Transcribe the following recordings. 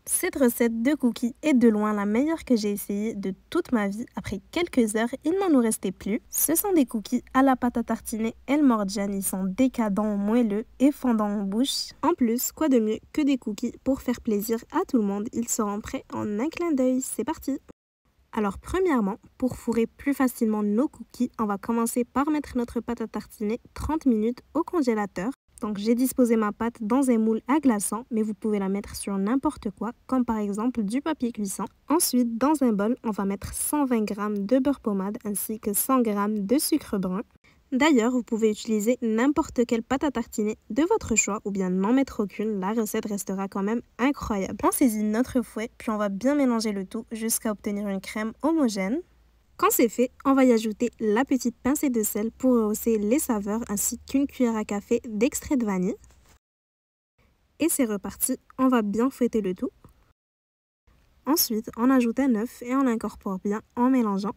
Cette recette de cookies est de loin la meilleure que j'ai essayée de toute ma vie. Après quelques heures, il n'en nous restait plus. Ce sont des cookies à la pâte à tartiner El Morgiane. Ils sont décadents, moelleux et fondants en bouche. En plus, quoi de mieux que des cookies pour faire plaisir à tout le monde. Ils seront prêts en un clin d'œil. C'est parti! Alors premièrement, pour fourrer plus facilement nos cookies, on va commencer par mettre notre pâte à tartiner 30 minutes au congélateur. Donc j'ai disposé ma pâte dans un moule à glaçons, mais vous pouvez la mettre sur n'importe quoi, comme par exemple du papier cuisson. Ensuite, dans un bol, on va mettre 120 g de beurre pommade ainsi que 100 g de sucre brun. D'ailleurs, vous pouvez utiliser n'importe quelle pâte à tartiner de votre choix ou bien n'en mettre aucune, la recette restera quand même incroyable. On saisit notre fouet, puis on va bien mélanger le tout jusqu'à obtenir une crème homogène. Quand c'est fait, on va y ajouter la petite pincée de sel pour rehausser les saveurs ainsi qu'une cuillère à café d'extrait de vanille. Et c'est reparti, on va bien fouetter le tout. Ensuite, on ajoute un œuf et on l'incorpore bien en mélangeant.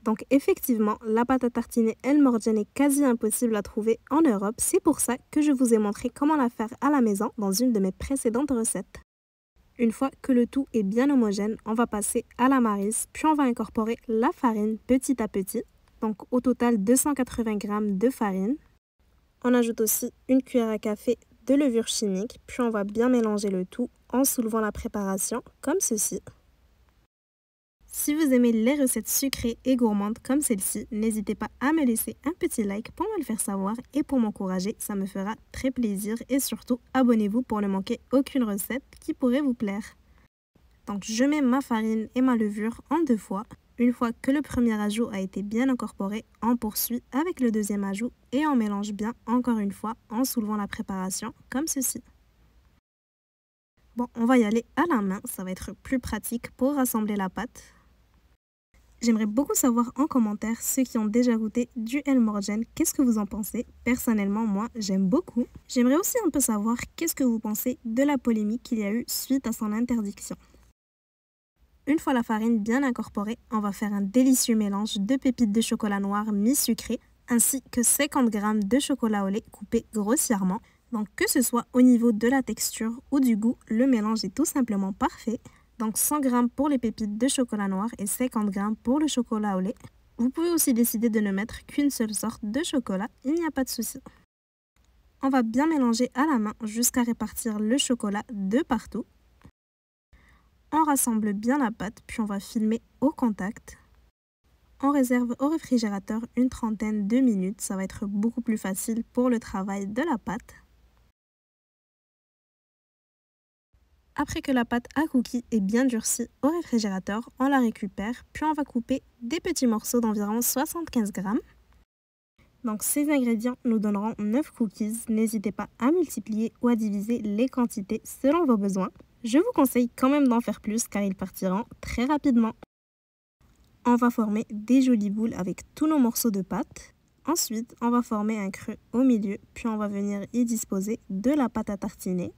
Donc effectivement, la pâte à tartiner El Morgiane est quasi impossible à trouver en Europe. C'est pour ça que je vous ai montré comment la faire à la maison dans une de mes précédentes recettes. Une fois que le tout est bien homogène, on va passer à la maryse, puis on va incorporer la farine petit à petit. Donc au total 280 g de farine. On ajoute aussi une cuillère à café de levure chimique, puis on va bien mélanger le tout en soulevant la préparation comme ceci. Si vous aimez les recettes sucrées et gourmandes comme celle-ci, n'hésitez pas à me laisser un petit like pour me le faire savoir et pour m'encourager, ça me fera très plaisir. Et surtout, abonnez-vous pour ne manquer aucune recette qui pourrait vous plaire. Donc je mets ma farine et ma levure en 2 fois. Une fois que le premier ajout a été bien incorporé, on poursuit avec le deuxième ajout et on mélange bien encore une fois en soulevant la préparation comme ceci. Bon, on va y aller à la main, ça va être plus pratique pour rassembler la pâte. J'aimerais beaucoup savoir en commentaire ceux qui ont déjà goûté du El Morgiane, qu'est-ce que vous en pensez? Personnellement, moi, j'aime beaucoup. J'aimerais aussi un peu savoir qu'est-ce que vous pensez de la polémique qu'il y a eu suite à son interdiction. Une fois la farine bien incorporée, on va faire un délicieux mélange de pépites de chocolat noir mi-sucré ainsi que 50 g de chocolat au lait coupé grossièrement. Donc que ce soit au niveau de la texture ou du goût, le mélange est tout simplement parfait. Donc 100 g pour les pépites de chocolat noir et 50 g pour le chocolat au lait. Vous pouvez aussi décider de ne mettre qu'une seule sorte de chocolat, il n'y a pas de souci. On va bien mélanger à la main jusqu'à répartir le chocolat de partout. On rassemble bien la pâte, puis on va filmer au contact. On réserve au réfrigérateur une trentaine de minutes, ça va être beaucoup plus facile pour le travail de la pâte. Après que la pâte à cookies est bien durcie au réfrigérateur, on la récupère, puis on va couper des petits morceaux d'environ 75 g. Donc ces ingrédients nous donneront 9 cookies. N'hésitez pas à multiplier ou à diviser les quantités selon vos besoins. Je vous conseille quand même d'en faire plus car ils partiront très rapidement. On va former des jolies boules avec tous nos morceaux de pâte. Ensuite, on va former un creux au milieu, puis on va venir y disposer de la pâte à tartiner.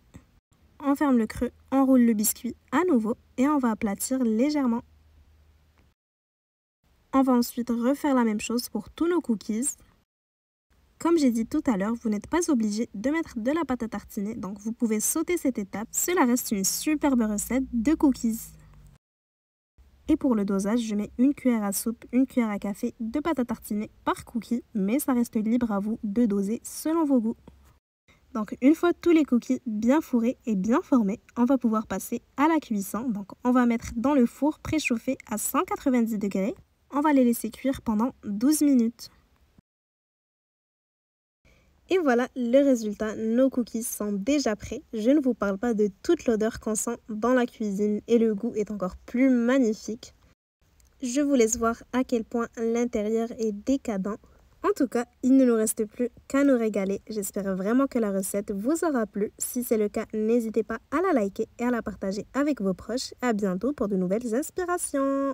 On ferme le creux, on roule le biscuit à nouveau et on va aplatir légèrement. On va ensuite refaire la même chose pour tous nos cookies. Comme j'ai dit tout à l'heure, vous n'êtes pas obligé de mettre de la pâte à tartiner, donc vous pouvez sauter cette étape. Cela reste une superbe recette de cookies. Et pour le dosage, je mets une cuillère à soupe, une cuillère à café de pâte à tartiner par cookie, mais ça reste libre à vous de doser selon vos goûts. Donc une fois tous les cookies bien fourrés et bien formés, on va pouvoir passer à la cuisson. Donc on va mettre dans le four préchauffé à 190 degrés. On va les laisser cuire pendant 12 minutes. Et voilà le résultat, nos cookies sont déjà prêts. Je ne vous parle pas de toute l'odeur qu'on sent dans la cuisine et le goût est encore plus magnifique. Je vous laisse voir à quel point l'intérieur est décadent. En tout cas, il ne nous reste plus qu'à nous régaler. J'espère vraiment que la recette vous aura plu. Si c'est le cas, n'hésitez pas à la liker et à la partager avec vos proches. À bientôt pour de nouvelles inspirations.